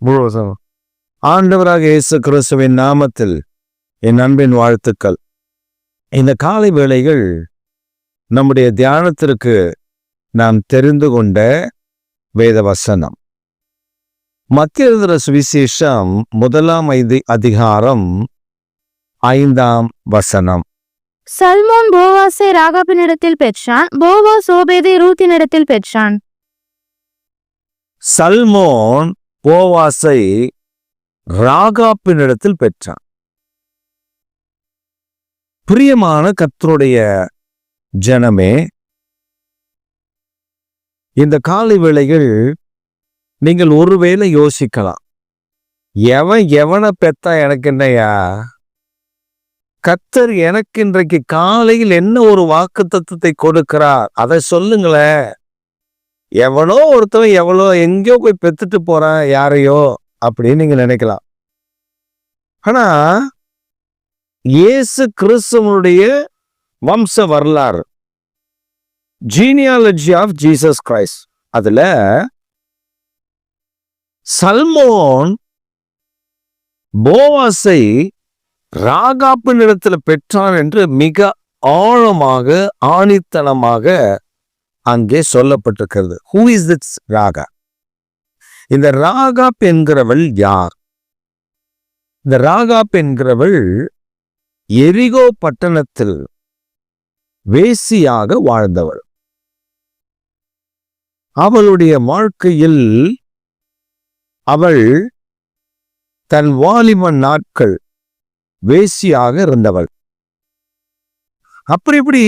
முழுவதும் ஆண்டவராக இயேசு கிறிஸ்துவின் நாமத்தில் என் அன்பின் வாழ்த்துக்கள். இந்த காலை வேளைகள் நம்முடைய தியானத்திற்கு நாம் தெரிந்து கொண்ட வேத வசனம் மத்திய எழுதின சுவிசேஷம் 1ஆம் அதிகாரம் 5ஆம் வசனம். சல்மோன் போவாசை ராகாபினிடத்தில் பெற்றான், போவாஸ் ஓபேதை ரூத்தினிடத்தில் பெற்றான். சல்மோன் போவாசை ராகாப்பினிடத்தில் பெற்றான். பிரியமான கர்த்தருடைய ஜனமே, இந்த காலை வேளைகள் நீங்கள் ஒருவேளை யோசிக்கலாம், எவனை பெத்தா எனக்கு என்னையா? கர்த்தர் எனக்கு இன்றைக்கு காலையில் என்ன ஒரு வாக்குத்தத்தத்தை கொடுக்கிறார், அதை சொல்லுங்களேன். எவனோ ஒருத்தவன் எங்கேயோ போய் பெத்துட்டு போறான் யாரையோ அப்படின்னு நீங்க நினைக்கலாம். ஆனா இயேசு கிறிஸ்துவனுடைய வம்ச வரலாறு, ஜீனியாலஜி ஆஃப் ஜீசஸ் கிரைஸ்ட், அதுல சல்மோன் போவாசை ராகாப்பினிடத்துல பெற்றான் என்று மிக ஆழமாக ஆணித்தனமாக அங்கே சொல்லப்பட்டிருக்கிறது. Who is this raga? இந்த ராகாப் என்கிறவள் யார்? இந்த ராகாப் என்கிறவள் எரிகோ பட்டணத்தில் வேசியாக வாழ்ந்தவள். அவளுடைய வாழ்க்கையில் அவள் தன் வாலிப நாட்கள் வேசியாக இருந்தவள். இப்படி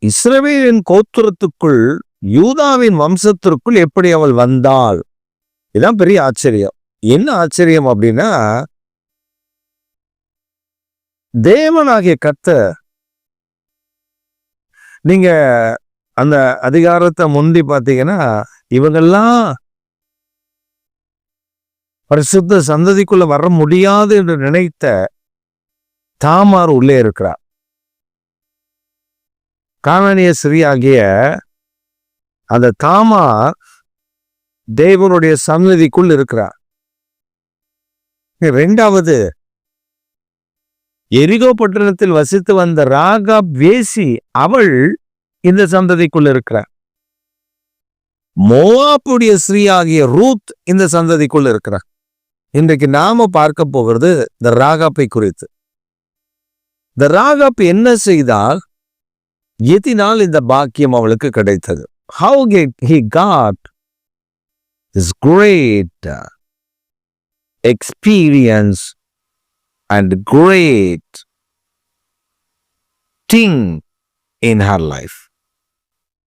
இஸ்ரவேலின் கோத்திரத்துக்குள், யூதாவின் வம்சத்திற்குள் எப்படி அவள் வந்தாள்? இதுதான் பெரிய ஆச்சரியம். என்ன ஆச்சரியம் அப்படின்னா, தேவனாகிய கர்த்தர், நீங்க அந்த அதிகாரத்தை முந்தி பார்த்தீங்கன்னா, இவங்கெல்லாம் பரிசுத்த சந்ததிக்குள்ள வர முடியாது என்று நினைத்த தாமார் உள்ளே இருக்கிறார். கானானிய ஸ்திரீயாகிய அந்த தாமார் தேவனுடைய சந்ததிக்குள் இருக்கிறார். இரண்டாவது, எரிகோ பட்டணத்தில் வசித்து வந்த ராகாப் வேசி, அவள் இந்த சந்ததிக்குள் இருக்கிறார். மோவாபுடைய ஸ்திரீயாகிய ரூத் இந்த சந்ததிக்குள் இருக்கிறார். இன்றைக்கு நாம பார்க்க போகிறது இந்த ராகாப்பை குறித்து. இந்த ராகாப் என்ன செய்தால், எதினால் இந்த பாக்கியம் அவளுக்கு கிடைத்தது? How he got this great experience and great thing in her life.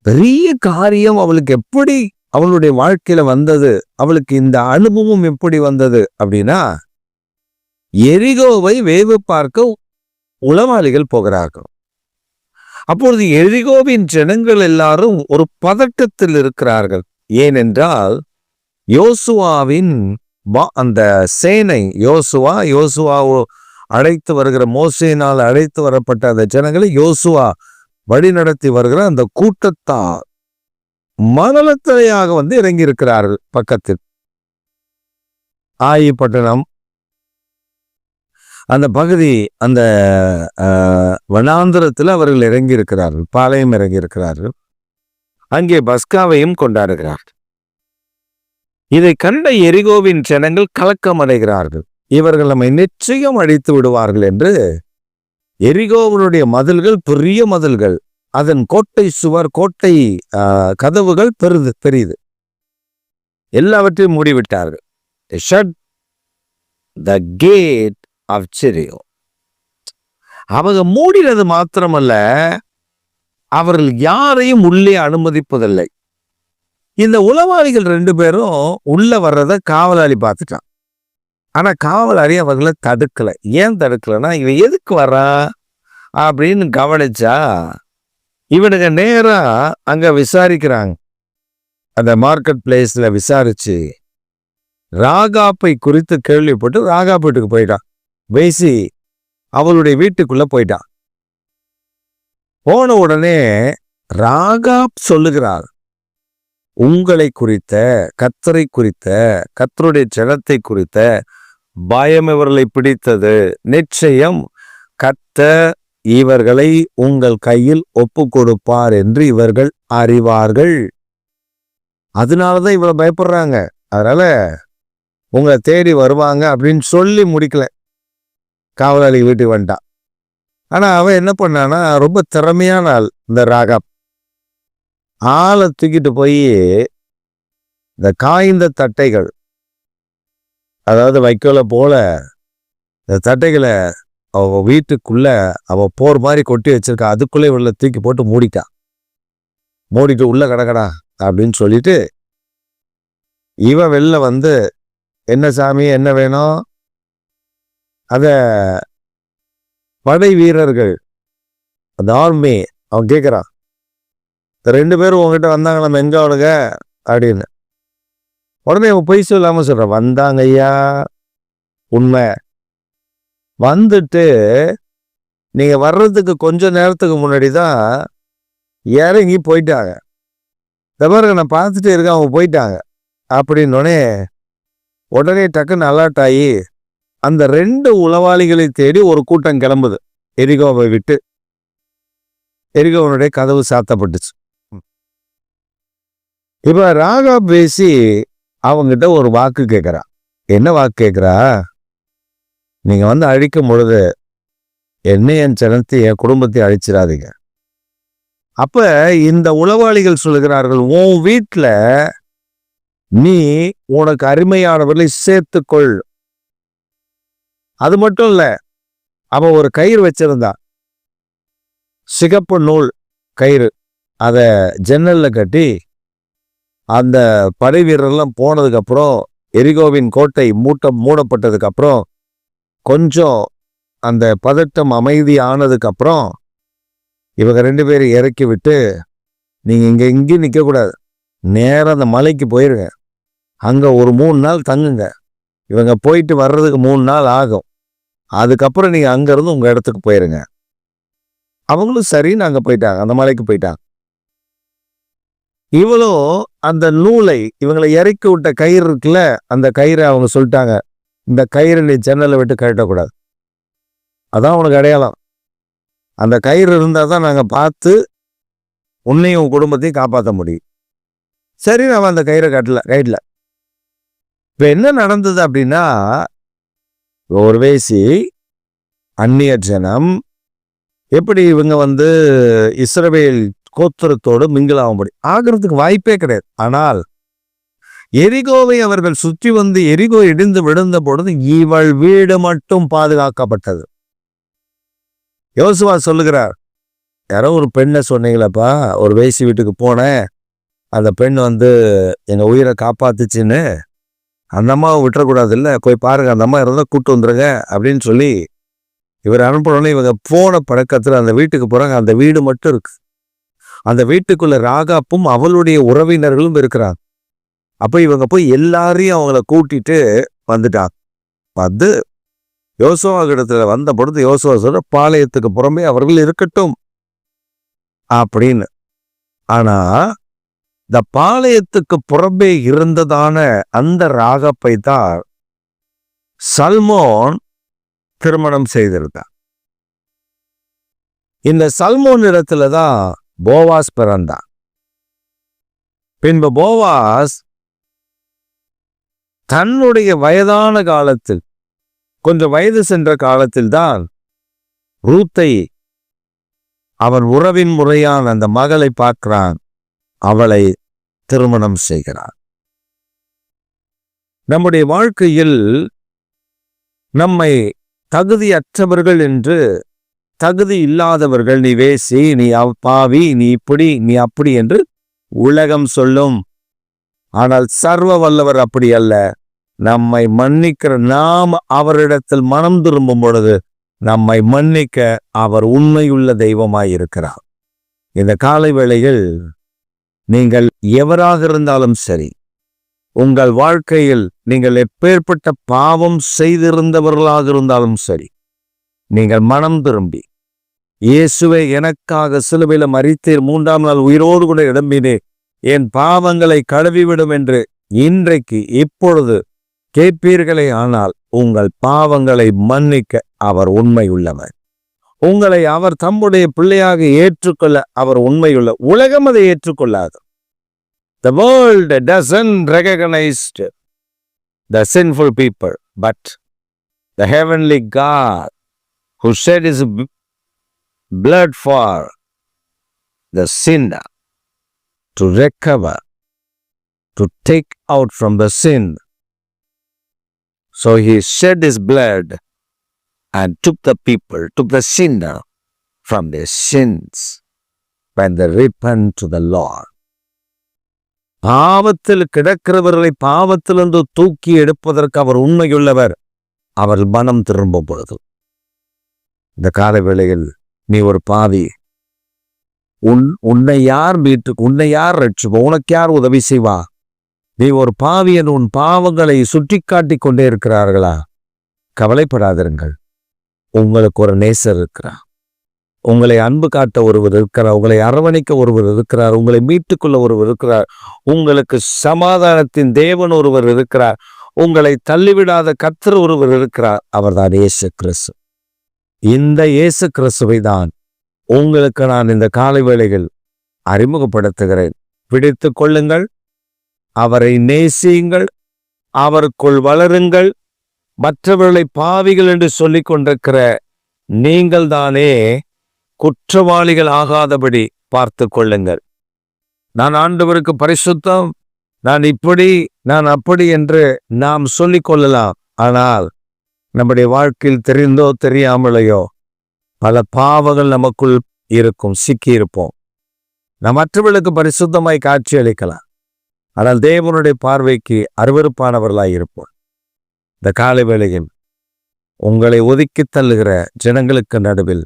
பெரிய காரியம் அவளுக்கு எப்படி அவளுடைய வாழ்க்கையில வந்தது, அவளுக்கு இந்த அனுபவம் எப்படி வந்தது அப்படின்னா, எரிகோவை வேவு பார்க்க உளவாளிகள் போகிறார்கள். அப்பொழுது எரிகோவின் ஜனங்கள் எல்லாரும் ஒரு பதட்டத்தில் இருக்கிறார்கள். ஏனென்றால் யோசுவாவின் அந்த சேனை, யோசுவாவோ அழைத்து வருகிற, மோசேயினால் அழைத்து வரப்பட்ட அந்த ஜனங்களை யோசுவா வழி நடத்தி வருகிற அந்த கூட்டத்தார் மணலத்தலையாக இறங்கி இருக்கிறார்கள். பக்கத்தில் ஆயி பட்டணம் அந்த பகுதி, அந்த வனாந்திரத்தில் அவர்கள் இறங்கி இருக்கிறார்கள், பாளையம் இறங்கி இருக்கிறார்கள். அங்கே பஸ்காவையும் கொண்டாடுகிறார்கள். இதை கண்ட எரிகோவின் ஜனங்கள் கலக்கம் அடைகிறார்கள். இவர்கள் நம்மை நிச்சயம் அழித்து விடுவார்கள் என்று எரிகோவனுடைய மதில்கள் பெரிய மதில்கள், அதன் கோட்டை சுவர், கோட்டை கதவுகள் பெரிது, எல்லாவற்றையும் மூடிவிட்டார்கள். Shut the gate of Jericho. அவங்க மூடினது மாத்திரமல்ல, அவர்கள் யாரையும் உள்ளே அனுமதிப்பதில்லை. இந்த உளவாளிகள் 2 பேரும் உள்ள வர்றத காவலாளி பார்த்துட்டான். ஆனா காவலாளி அவர்களை தடுக்கல. ஏன் தடுக்கலன்னா, இவன் எதுக்கு வர்றான் அப்படின்னு கவனிச்சா, இவனுங்க நேரா அங்க விசாரிக்கிறாங்க. அந்த மார்க்கெட் பிளேஸ்ல விசாரிச்சு ராகாப்பை குறித்து கேள்விப்பட்டு ராகாப் வீட்டுக்கு போயிட்டான். வேசி அவளுடைய வீட்டுக்குள்ள போயிட்டான். போன உடனே ராகாப் சொல்லுகிறார், உங்களை குறித்த, கர்த்தரை குறித்த, கர்த்தருடைய ஜனத்தை குறித்த பயம் இவர்களை பிடித்தது. நிச்சயம் கர்த்தர் இவர்களை உங்கள் கையில் ஒப்பு கொடுப்பார் என்று இவர்கள் அறிவார்கள். அதனாலதான் இவ்வளவு பயப்படுறாங்க. அதனால உங்களை தேடி வருவாங்க அப்படின்னு சொல்லி முடிக்கல. காவலாளி வீட்டுக்கு வந்துட்டான். ஆனா அவன் என்ன பண்ணான்னா, ரொம்ப திறமையான ஆள் இந்த ராகாப். ஆளை தூக்கிட்டு போய் இந்த காய்ந்த தட்டைகள், அதாவது வைக்கோல போல இந்த தட்டைகளை அவ வீட்டுக்குள்ள அவ போர் மாதிரி கொட்டி வச்சிருக்கா. அதுக்குள்ள இவளை தூக்கி போட்டு மூடிட்டான். மூடிட்டு உள்ள கடக்கடா அப்படின்னு சொல்லிட்டு இவ வெளில வந்து, என்ன சாமி என்ன வேணும்? அத படை வீரர்கள், அந்த ஆர்மி, அவன் கேட்கிறான், இந்த 2 பேரும் உங்ககிட்ட வந்தாங்க, நம்ம எங்க அவனுங்க அப்படின்னு. உடனே அவன் பொய் சொல்லாம சொல்றான், வந்தாங்க ஐயா, உண்மை. வந்துட்டு நீங்க வர்றதுக்கு கொஞ்ச நேரத்துக்கு முன்னாடி தான் இறங்கி போயிட்டாங்க. இந்த பாருங்க, நான் பார்த்துட்டே இருக்கேன், அவங்க போயிட்டாங்க அப்படின்னோடனே உடனே டக்குன்னு அலர்ட் ஆகி அந்த 2 உளவாளிகளை தேடி ஒரு கூட்டம் கிளம்புது எரிகோவை விட்டு. எரிகோவனுடைய கதவு சாத்தப்பட்டுச்சு. இப்ப ராகாப் பேசி அவங்கிட்ட ஒரு வாக்கு கேட்கிறா. என்ன வாக்கு கேட்கிறா? நீங்க வந்து அழிக்கும் பொழுது என்ன, என் ஜனத்தை, என் குடும்பத்தை அழிச்சிடாதீங்க. அப்ப இந்த உளவாளிகள் சொல்லுகிறார்கள், உன் வீட்டுல நீ உனக்கு அருமையானவர்களை சேர்த்துக்கொள். அது மட்டும் இல்ல, அவன் ஒரு கயிறு வச்சிருந்தான், சிகப்பு நூல் கயிறு. அத ஜன்னல்ல கட்டி அந்த படை வீரர்லாம் போனதுக்கு அப்புறம், எரிகோவின் கோட்டை மூடப்பட்டதுக்கு அப்புறம், கொஞ்சம் அந்த பதட்டம் அமைதி ஆனதுக்கு அப்புறம் இவங்க 2 பேரும் இறக்கி விட்டு, நீங்க இங்கேயும் நிக்க கூடாது, நேரம் அந்த மலைக்கு போயிருங்க, அங்க ஒரு 3 நாள் தங்குங்க. இவங்க போயிட்டு வர்றதுக்கு 3 நாள் ஆகும். அதுக்கப்புறம் நீங்க அங்க இருந்து உங்க இடத்துக்கு போயிருங்க. அவங்களும் சரின்னு அங்க போயிட்டாங்க, அந்த மலைக்கு போயிட்டாங்க. இவளும் அந்த நூலை, இவங்களை இறக்கி விட்ட கயிறு இருக்குல்ல, அந்த கயிறை அவங்க சொல்லிட்டாங்க, இந்த கயிறை நீ ஜன்னலை விட்டு கழட்டக்கூடாது, அதான் உனக்கு அடையாளம். அந்த கயிறு இருந்தா தான் நாங்க பார்த்து உன்னையும் உன் குடும்பத்தையும் காப்பாற்ற முடியும். சரி, அவன் அந்த கயிறை கட்டல. இப்ப என்ன நடந்தது அப்படின்னா, ஒரு வேசி, அந்நிய ஜனம், எப்படி இவங்க வந்து இஸ்ரவேல் கோத்திரத்தோடு மிங்கிலாகும்படி ஆகிறதுக்கு வாய்ப்பே கிடையாது. ஆனால் எரிகோவை அவர்கள் சுற்றி வந்து எரிகோ இடிந்து விழுந்த பொழுது இவள் வீடு மட்டும் பாதுகாக்கப்பட்டது. யோசுவா சொல்லுகிறார், யாரோ ஒரு பெண்ணை சொன்னீங்களப்பா, ஒரு வேசி வீட்டுக்கு போனேன், அந்த பெண் வந்து எங்க உயிரை காப்பாத்துச்சுன்னு, அந்த அம்மாவை விட்டுறக்கூடாது இல்ல, போய் பாருங்க, அந்த அம்மா இருந்தா கூட்டு வந்துருங்க அப்படின்னு சொல்லி இவர் அனுப்பணும்னு இவங்க போன பழக்கத்துல அந்த வீட்டுக்கு போறாங்க. அந்த வீடு மட்டும் இருக்கு. அந்த வீட்டுக்குள்ள ராகாப்பும் அவளுடைய உறவினர்களும் இருக்கிறாங்க. அப்ப இவங்க போய் எல்லாரையும் அவங்கள கூட்டிட்டு வந்துட்டாங்க. வந்து யோசுவா இடத்துல வந்த பொழுது யோசுவா சொல்ற, பாளையத்துக்கு புறமே அவர்கள் இருக்கட்டும் அப்படின்னு. ஆனா இந்த பாளையத்துக்கு புறம்பே இருந்ததான அந்த ராகாப்பை தான் சல்மோன் திருமணம் செய்திருந்தார். இந்த சல்மோன் இடத்துலதான் போவாஸ் பிறந்தான். பின்பு போவாஸ் தன்னுடைய வயதான காலத்தில், கொஞ்சம் வயது சென்ற காலத்தில் தான் ரூத்தை, அவன் உறவின் முறையான அந்த மகளை பார்க்கிறான், அவளை திருமணம் செய்கிறான். நம்முடைய வாழ்க்கையில் நம்மை தகுதியற்றவர்கள் என்று, தகுதி இல்லாதவர்கள், நீ வேசி, நீ பாவி, நீ இப்படி, நீ அப்படி என்று உலகம் சொல்லும். ஆனால் சர்வ வல்லவர் அப்படி அல்ல. நம்மை மன்னிக்கிற நாம் அவரிடத்தில் மனம் திரும்பும் பொழுது நம்மை மன்னிக்க அவர் உண்மையுள்ள தெய்வமாயிருக்கிறார். இந்த காலை வேளையில் நீங்கள் எவராக இருந்தாலும் சரி, உங்கள் வாழ்க்கையில் நீங்கள் எப்பேற்பட்ட பாவம் செய்திருந்தவர்களாக இருந்தாலும் சரி, நீங்கள் மனம் திரும்பி, இயேசுவே எனக்காக சிலுவையில் மரித்தீர், 3ஆம் நாள் உயிரோடு கூட எழும்பினே, என் பாவங்களை கழுவிவிடும் என்று இன்றைக்கு இப்பொழுது கேட்பீர்களே, ஆனால் உங்கள் பாவங்களை மன்னிக்க அவர் உண்மையுள்ளவர். உங்களை அவர் தம்முடைய பிள்ளையாக ஏற்றுக்கொள்ள அவர் உண்மையுள்ள. உலகம் அதை ஏற்றுக்கொள்ளாது. The world doesn't recognize the sinful people, but the heavenly God who shed his blood for the sinner to recover, to take out from the sin. So he shed his blood and took the sinner from their sins when they repent to the Lord. பாவத்தில் கிடக்கிறவர்களை பாவத்திலிருந்து தூக்கி எடுப்பதற்கு அவர் உண்மையுள்ளவர். அவர் மனம் திரும்பும் பொழுது, இந்த கால வேளையில் நீ ஒரு பாவி, உன்னை யார் ரட்சிப்பா? உனக்கு யார் உதவி செய்வா? நீ ஒரு பாவியன், உன் பாவங்களை சுட்டி காட்டிக் கொண்டே இருக்கிறார்களா? கவலைப்படாதிருங்கள். உங்களுக்கு ஒரு நேசர் இருக்கிறார். உங்களை அன்பு காட்ட ஒருவர் இருக்கிறார். உங்களை அரவணைக்க ஒருவர் இருக்கிறார். உங்களை மீட்டுக்கொள்ள ஒருவர் இருக்கிறார். உங்களுக்கு சமாதானத்தின் தேவன் ஒருவர் இருக்கிறார். உங்களை தள்ளிவிடாத கர்த்தர் ஒருவர் இருக்கிறார். அவர்தான் இயேசு கிறிஸ்து. இந்த இயேசு கிறிஸ்துவை தான் உங்களுக்கு நான் இந்த காலை வேளையில் அறிமுகப்படுத்துகிறேன். பிடித்து கொள்ளுங்கள், அவரை நேசியுங்கள், அவருக்குள் வளருங்கள். மற்றவர்களை பாவிகள் என்று சொல்லிக் கொண்டிருக்கிற நீங்கள் தானே குற்றவாளிகள் ஆகாதபடி பார்த்து கொள்ளுங்கள். நான் ஆண்டவருக்கு பரிசுத்தம், நான் இப்படி, நான் அப்படி என்று நாம் சொல்லிக் கொள்ளலாம். ஆனால் நம்முடைய வாழ்க்கையில் தெரிந்தோ தெரியாமலையோ பல பாவங்கள் நமக்குள் இருக்கும், சிக்கி இருப்போம். நாம் மற்றவர்களுக்கு பரிசுத்தமாய் காட்சி அளிக்கலாம், ஆனால் தேவனுடைய பார்வைக்கு அருவருப்பானவர்களாய் இருப்போம். இந்த காலை வேளையில் உங்களை ஒதுக்கி தள்ளுகிற ஜனங்களுக்கு நடுவில்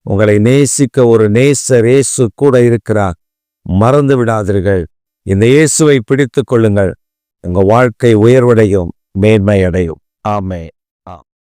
உங்களை நேசிக்க ஒரு நேசர் இயேசு கூட இருக்கிறார். மறந்து விடாதீர்கள். இந்த இயேசுவை பிடித்து கொள்ளுங்கள். உங்கள் வாழ்க்கை உயர்வடையும், மேன்மையடையும். ஆமென்.